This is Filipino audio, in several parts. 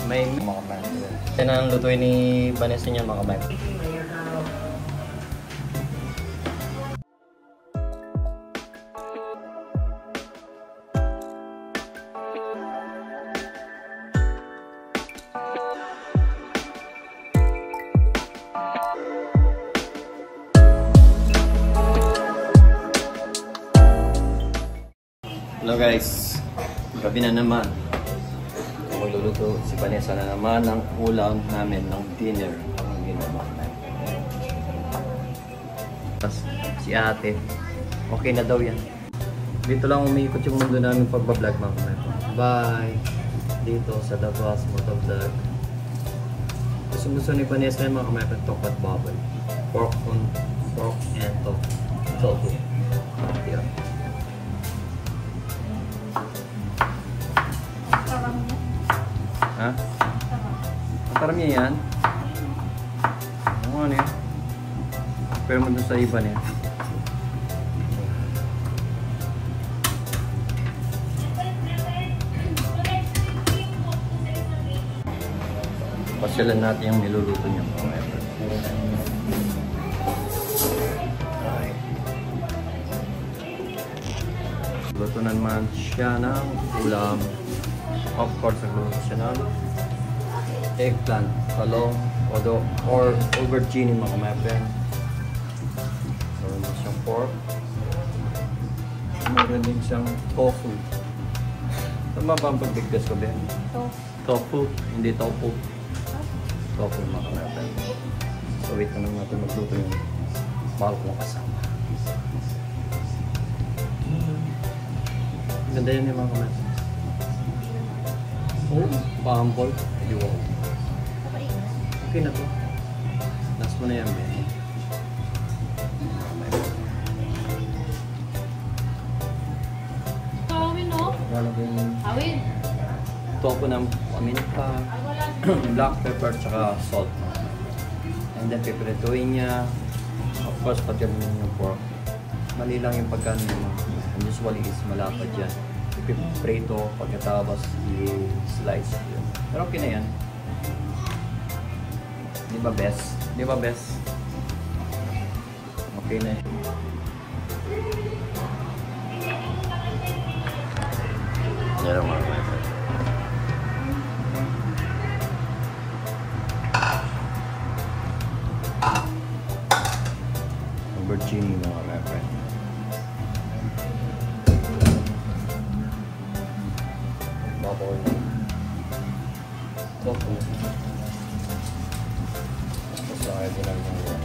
May mga kabayan. Yan ang lutuin ni Vanessa niya mga kabayan. Hello guys, gabi na naman. Magluluto si Vanessa na naman ng ulam namin ng dinner. Ang ginawa namin. Tapos si ate, okay na daw yan. Dito lang umiikot yung mundo namin pagbablog mga kamet. Bye! Dito sa Davos Motovlog. Gusto ni Vanessa yung mga kamet tokpat baboy. Pork and tofu. Yeah. Ha? Mataram niya yan? Ano yan? Pero mo dun sa iba niya. Pasyalan natin yung niluluto niya. Luto na naman siya ng ulam. Of course, nagluto siya ng eggplant, talong, or aubergine mga kamepen. Meron din siyang pork. Meron din siyang tofu. Tama ba ang pagbigkas ko, Ben? Tofu, hindi tofu. Tofu mga kamepen. So wait na lang natin magluto yung mahal kong kasama. Ganda yun yung mga kamepen. Oh, pa-ampol. Okay na to. Last mo na yan, Ben. Kawin, no? Kawin. Tofu ng paminta, black pepper, tsaka salt. And then piprituin niya. Of course, pati yung pork. Mali lang yung pagkano yun. Usually is malapad yan. Prito, pagkatapos i-slice yun. Pero okay na yan. Di ba best? Di ba best? Okay na yan. Yan ang mga method. Aubergine mga method. Baboy. Tofu. Tapos ay din lang yung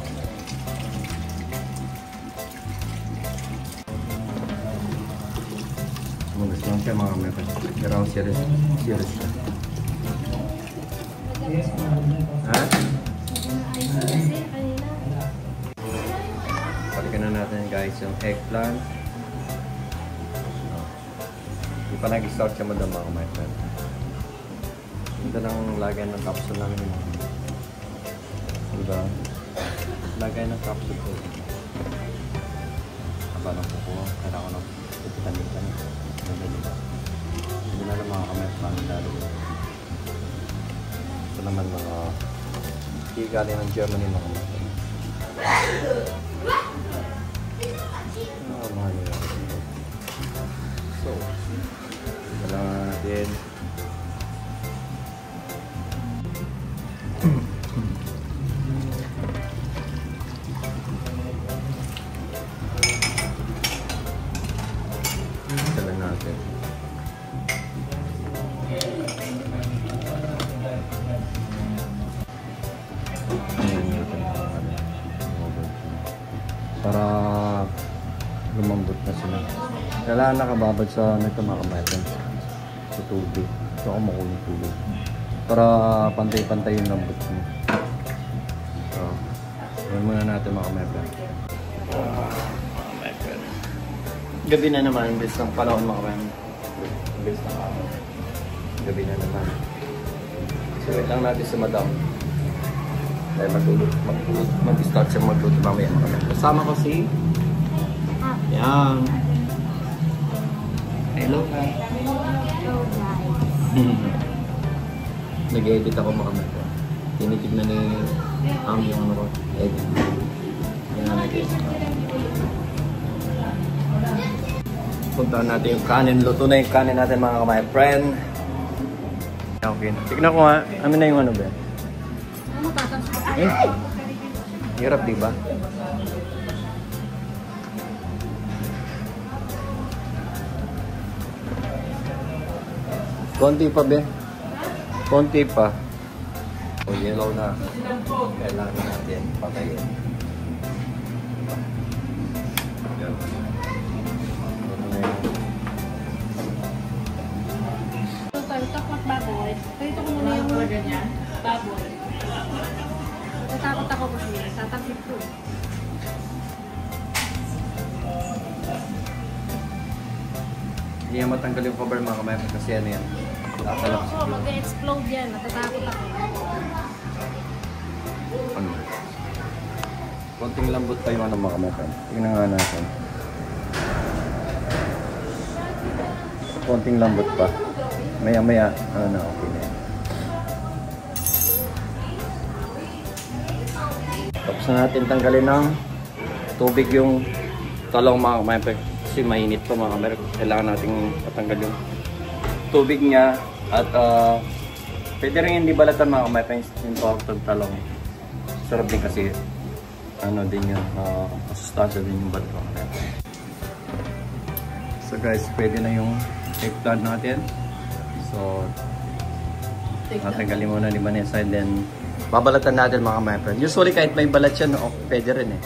Magas lang siya mga mepes. Pero serious siya. Ha? Palikan na natin guys yung eggplant. Hindi pa nag-start siya madam mga mepes. Ito nang lagay ng capsule namin yung diba? Lagay ng capsule ko. Haba ng kukuha. Kailangan ko ng pupitan-itan. Hindi na lang mga kamay paano dali. Ito naman mga hindi galing ng Germany mga kamay. Mga nila. So, kailangan natin natin. Para lumambot na sila. Kailangan nakababad sa nagkamakamayatan sa tubig. Ito ako makulit tubig. Para pantay-pantay yung lambot niya. So, gawin muna natin makamayatan. Gabi na naman, imbes ng panahon mga kabayan. Imbes ng araw. Gabi na naman. So wait lang natin si madam. Dahil mag-start siya magluto mamaya mga kabayan. Kasama ko si Yang. Hello guys. Hello guys. Nag-edit ako mga kamay. Tinitignan ni yung ano ko. Edit. Yan na nag-edit. Puntaan natin yung kanin. Luto na yung kanin natin mga kamay. Friend. Okay na. Tignan ko nga. Amin na yung ano ba? Hirap diba? Konti pa be. Konti pa. O yellow na. Kailangan natin patayin. Yan. Ito na yun. Takot baboy. Kaya ko muna yung baboy. Natakot ako kasi. Tatakit ko. Hindi yan matanggal yung cover mga kamay kasi ano yan. Tatalak Oo, mag-explode yan. Natatakot ako. Ano? Konting lambot pa yung ano mga kamay. Tingnan nga natin. Konting lambot pa. Maya-maya, ano na, okay na yan. Tapos na natin tanggalin ng tubig yung talong mga kamay. Kasi mainit pa mga kamay. Kailangan natin patanggal yung tubig niya. At pwede rin hindi balatan mga kamay. Yung talong. Sarap din kasi ano din yun. Masustansya din yung balat mga kamay. So guys, pwede na yung eggplant natin. So, natanggalin muna ni Vanessa and then babalatan natin mga my friend. Usually kahit may balat siya, no, pwede rin eh.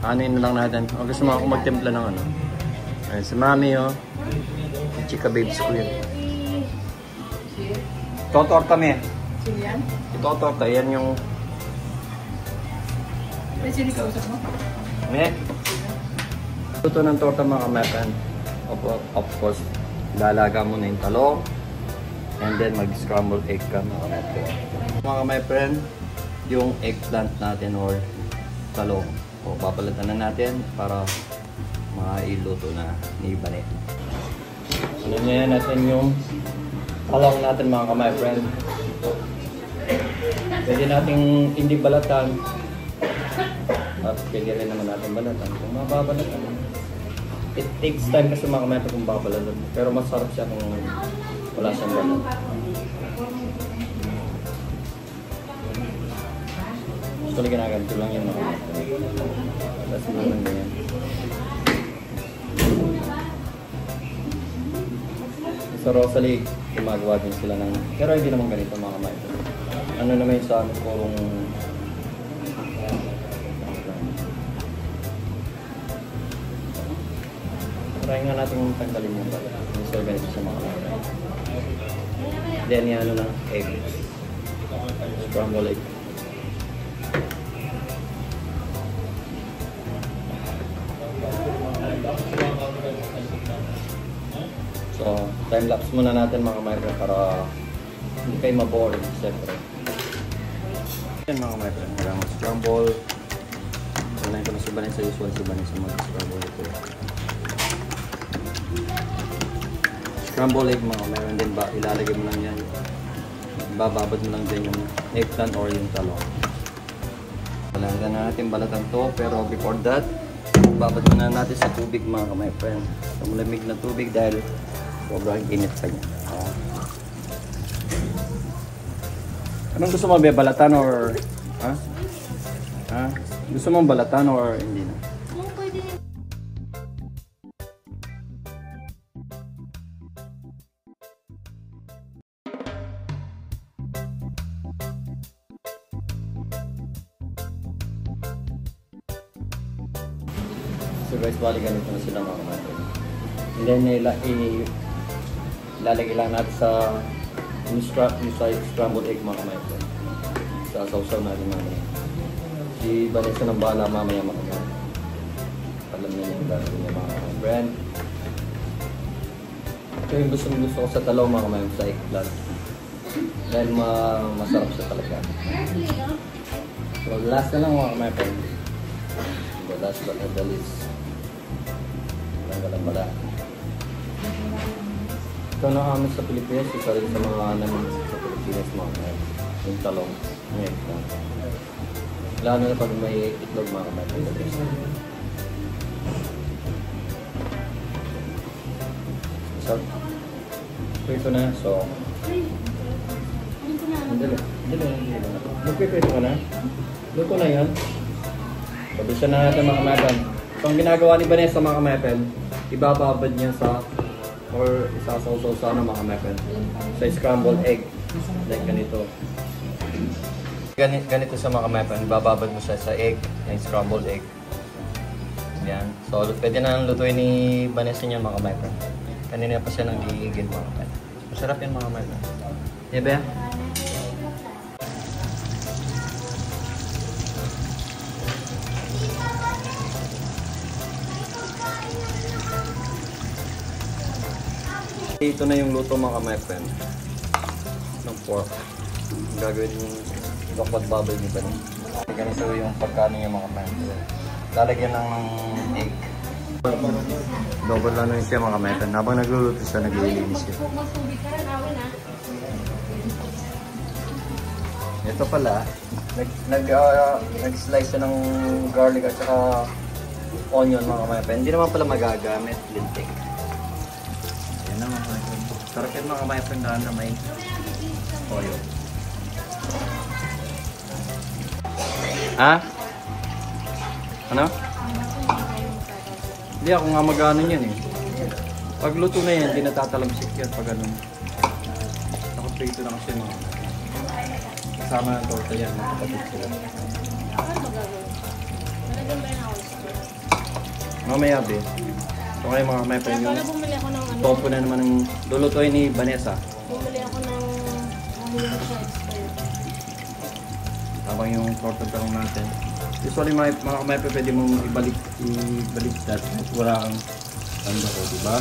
Ano yun lang natin. O gusto mo ako magtimpla ng ano. Ayun, si Mami oh. Chika babes ko yun. Totorta me. Totorta, yan yung... May sinikosok mo? Me. Ito ng torta mga my friend. Of course, lalaga mo na yung talong. And then mag-scrambled egg ka mga my friend. Mga my friend, yung eggplant natin or talong. O papalatan na natin para mailuto na ni Banet. Ano niya natin yung talong natin mga my friend. Pwede nating hindi balatan. At pwede rin naman natin balatan. Kung mababalatan. It takes time kasi mga kamay kung babalatan. Pero masarap siya kung wala siyang balatan. Actually, ginaganto lang yung mga tapos naman ganyan. Sa Rosalie, gumagawa din sila ng... Pero hindi naman ganito mga kamay. Ano naman yung sa kurong... Try nga natin tanggalin yung bala. So, ganito sa mga kamay. Then, yan ano na, egg. Scramble egg. So, time-lapse muna natin mga micro para hindi kayo maboring, siyempre. Yan mga micro, kailangan mag-scramble. Sanayin ko na si Vanessa, usual si Vanessa mag-scramble ito. Scramble egg mga micro, and then ilalagay mo lang yan. Bababad mo lang din yung eggplant or yung talong. Balatan na natin balatan to, pero before that, babad muna natin sa tubig mga my friend. Sa malamig na tubig dahil sobrang init pa niya. Anong gusto mo, balatan or... Ha? Ha? Gusto mong balatan or hindi na? Oo, pwede. So guys, bali ganito na sila mga kapatid. And then ilalagay lang natin sa scrambled egg mga kapatid. Sa sausaw natin mamaya. Si Vanessa ng bahala mamaya mga kapatid. Alam niya yung gagawin niya mga kapatid. Ito yung gusto ko sa talaw mga kapatid sa eggplant. Dahil masarap siya talaga. So last na lang mga kapatid. So last but not the least. Tanggalan pala. Ito na amin sa Pilipinas, isa rin sa mga namin sa Pilipinas mga kamay. Yung talong, may eggplant. Lalo na pag may itlog mga kamay. So, ito na. So, Dali. Magpipito ka na? Luto na yan. Pabisan na natin mga kamay. So, ang ginagawa ni Vanessa mga kamay, ibababad niya sa or isasaw-saw sana mga kamay sa scrambled egg. Like ganito. Ganito sa mga kamay, ibababad mo siya sa egg, na scrambled egg. Yan. So, pwede na lutuin ni Vanessa niya mga kamay. Kanina pa siya nang gigigil mga kamay. Masarap yan mga kamay. Yeah, ba? Ito na yung luto mga kamay friend ng pork. Gagawin yung lokbat bubble ni Bani. Ganito yung pagkano yung mga kamay. Lalagyan lang ng egg. Double lang yun siya mga kamay friend. Habang nagluluto siya, naglilinis siya. Ito pala, nag-slice siya ng garlic at saka onion mga kamay friend. Hindi naman pala magagamit lintik. Yan na mga kamay friend. Sarap yan mga kamay friend na may toyo. Ha? Ano? Hindi ako nga mag-ano yan eh. Pag luto na yan, hindi natatalamsik yan pag ano. Ako prito na kasi mga kasama ng torta yan, nakapatid sila. Mamaya be. So ngayon mga kamay friend yung tofu na naman ng lulutuin ni Vanessa. Bumili ako ng mahirap sa expired. Habang yung torta talong natin. Usually mga kamay pwede mong ibalik that at wala ang tanda ko, diba?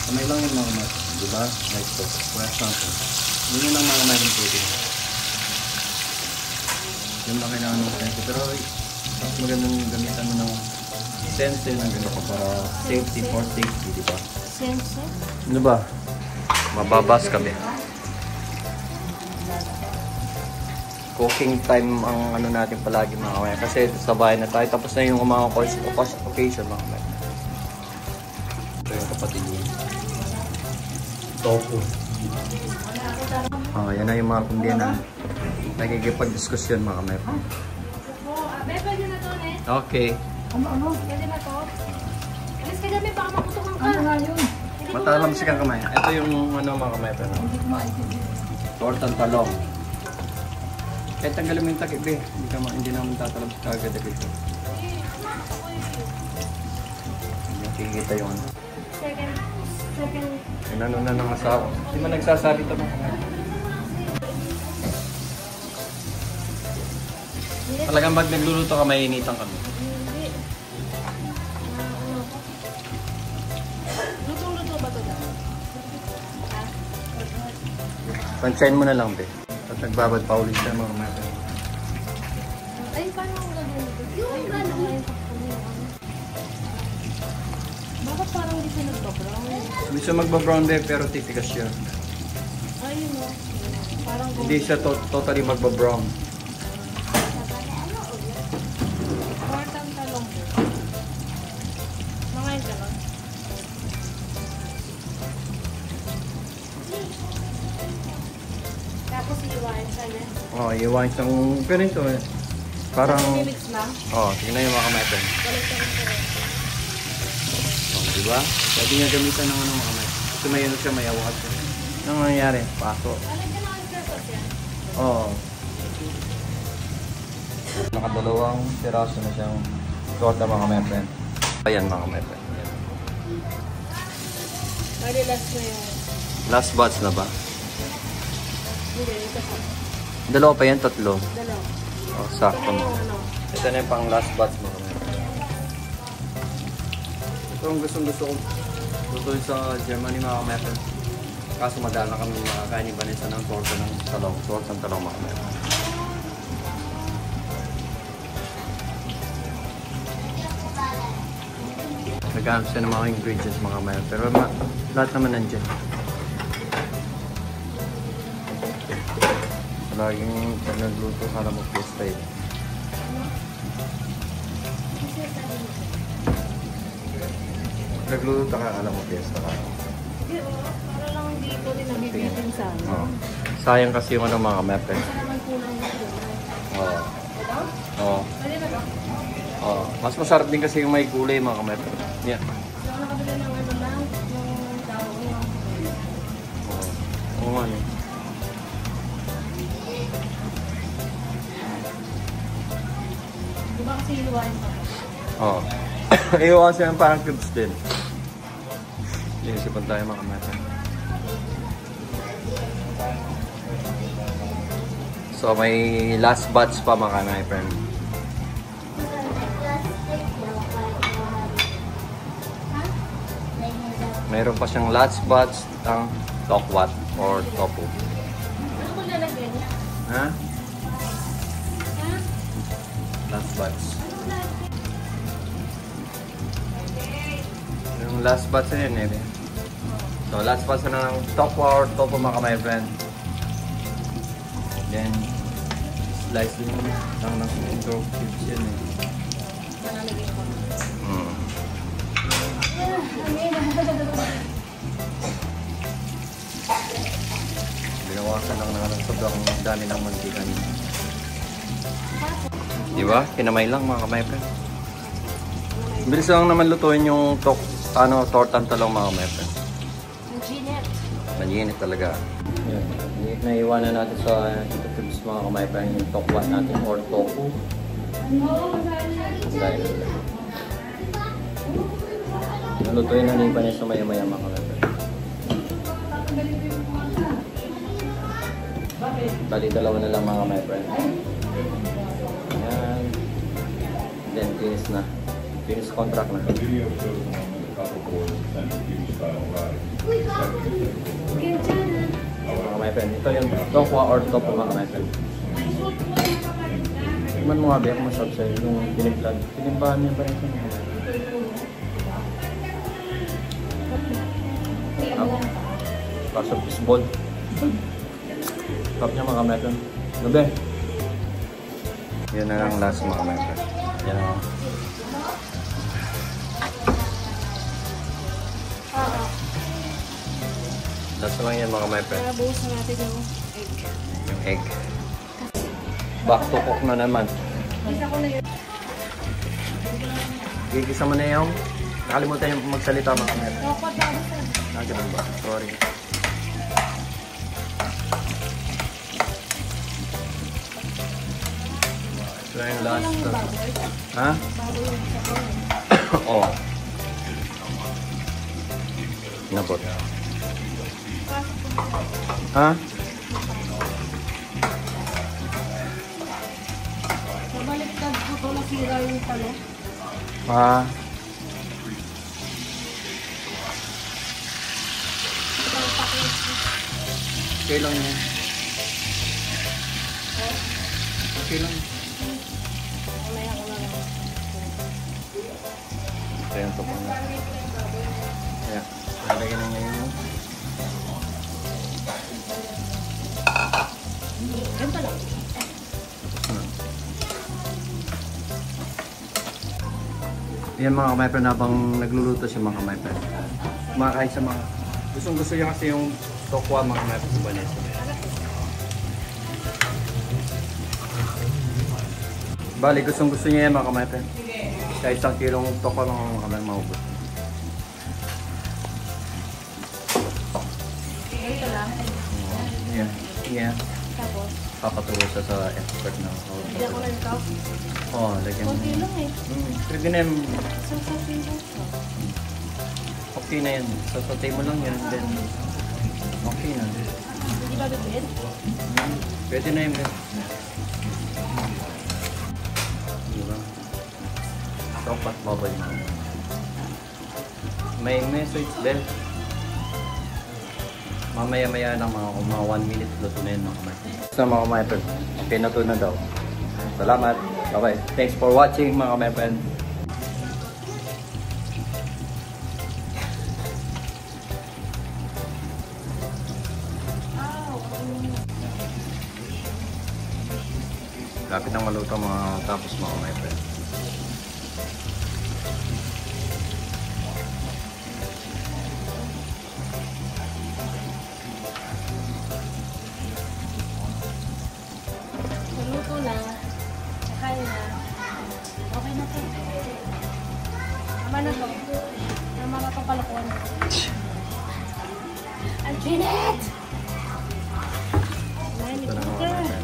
Kamay lang yun mga kamay, diba? Like so, for example. Yun yun ang mga kamay ng pwede. Yun lang kailangan ng sense. Pero mas magandang gamitan mo ng sense ng ganito para safety for safety, diba? Sense? Ano ba? Mababas kami. Cooking time ang ano natin palagi mga kamay. Kasi sa bahay na tayo. Tapos na yung mga occasion mga kamay. Ito yung kapatid yun. Tofu. Yan na yung mga kundi na nagigipag-diskusyon mga kamay. Pwede na to, eh. Okay. Ano? Pwede na to. Alis ka dami, baka maputukan ka. Ano nga yun? Matalam si kang kamay. Ito yung ano mga kamay. Tortang talong. Kahit tanggalin mo yung takip eh. Hindi naman tatalab sa kagad ito. Nakikita yun. Second. Inano na ng asawa. Hindi man nagsasabi ito mga kamay. Talagang pag nagluluto ka, mainitan kami. Hindi. Lutong-luto ba ito daw? Pansyahin mo na lang, be. At nagbabad pa ulit siya mga kamay. Ay, paano ang gagawin ito? Yung gano'n. Bakit parang hindi siya nagbabrown? Hindi siya magbabrown, be, pero tipikas siya. Ayun o. Parang Hindi siya totally magbabrown. Tortang talong po. Mga yung gano'n. Tapos iiwain siya niya. Iwain siyang ganito eh. Parang... Mix lang. Tingnan yung mga kamay. Balik ka rin ko rin. Diba? Pwede niya gamitan ng ano mga kamay. Kasi may ano siya, may awakat siya. Anong nangyayari? Paso. Alam ka na ang sauce yan? Nakadalawang piraso na siyang torta mga kamay friend. Ayan mga kamay friend. Bali last na yung... Last batch na ba? Hindi, ito pa. Dalawa pa yan, tatlo. Dalawa. Sakto mo. Ano? Ito na yung pang last batch mga kamay. Ito ang gusto ko. Lutuin sa Germany mga kamay friend. Kaso madala kami makakain ni Vanessa ng torta ng talong. Torta ng talong mga kamay. Naghanap siya ng mga ingredients mga kamay. Pero lahat naman nandiyan. Laging nagluto para mag-fiesta eh. Nagluto ka, alam mo, fiesta ka. Para lang hindi ko din nabibitin sana. Oh. Sayang kasi yung ano mga mepe. Kasi naman kulang ito. Oo. Oo. Pwede na ba? Oo. Mas masarap din kasi yung may gulay mga mepe. Yeah. Ako nakabili ng ano lang, yung tao lang. Oo. Oo nga eh. Di ba kasi hiluwain pa? Oo. Iyo kasi yung parang cubes din. Iisipan tayo mga mepe. So may last batch pa mga my friend. Mayroon pa siyang last batch ng tokwat or tofu. Ano ko lalagyan niya? Ha? Ha? Last batch. Yung last batch na yun eh. So last batch na ng tofu or tofu mga my friend. Then slice din lang ng intro cubes yun eh. Malalagyan ko. Binawasan lang ng sobrang dami ng mantika niya. Di ba? Kinamay lang mga kamay friend. Bilis lang naman lutuin yung tortang talong mga kamay friend. Ang ginit. Mainit talaga. Yan. Naiwanan natin sa tubes mga kamay friend yung tokwat natin or tofu. Dahil nalutuin na nipa niya sa maya-maya mga kamay friend. Bali, dalawa na lang mga my friend. Ayan. Then, finish na. Finish contract na. Mga my friend, ito yung tofu or tofu mga my friend. Tignan mo nga ba kung masarap sa'yo yung tiniplag. Tinimbahan niya ba rin siya? Kaso fishball. Top niya mga meron. Gabi. Yan na lang last mga meron. Yan na. Oo. Last lang yan mga meron. Kaya buhusan natin yung egg. Yung egg. Back to cook na naman. Isa ko na yun. Gigisa mo na yung nakalimutan yung magsalita mga meron. Dapat bago sa Ganun ba? Sorry. Ito na yung last. baboy. Ha? Baboy yung isa ko. Oo. Nabot. Ha? Nabaliktad ko ito, nasira yung talo. Ha? Okay lang yan. Okay lang. Mamaya ko na lang. Ito yung topo na. Ayan. Nalagyan na niya yung... Ganito lang. Yan mga kamay-friend, habang nagluluto siya mga kamay-friend. Kumakain sa mga... Gustong-gusto niya kasi yung tokwa mga kamay-friend sa Vanessa. Bali, gustong-gusto niya yan mga kamay-friend. Kahit 1 kilong tokwa mga kamay-friend maubos. Ganito lang. Yan. Yan. Tapos, Papaturo siya sa expert na. hindi ako na ito. Oo, lagyan mo. Kunti lang eh. Pwede na yan. Sasasin ko siya. Okay na yan. Sasatay mo lang yan. Then, okay na. Hindi ba bibid? Pwede na yun. Diba? Sopat babay na. May message bell. Mamaya-maya ng mga 1 minute luto na yun mga kamay. Sa mga kamay friend. Okay na to na daw. Salamat. Bye-bye. Thanks for watching mga kamay friend. Lapit ng maluto mga tapos mga my friend. Naluto na. Nakain na. Okay na to. Tama na to. Tama na to palakon. Ang Jeanette! Ito na mga my friend.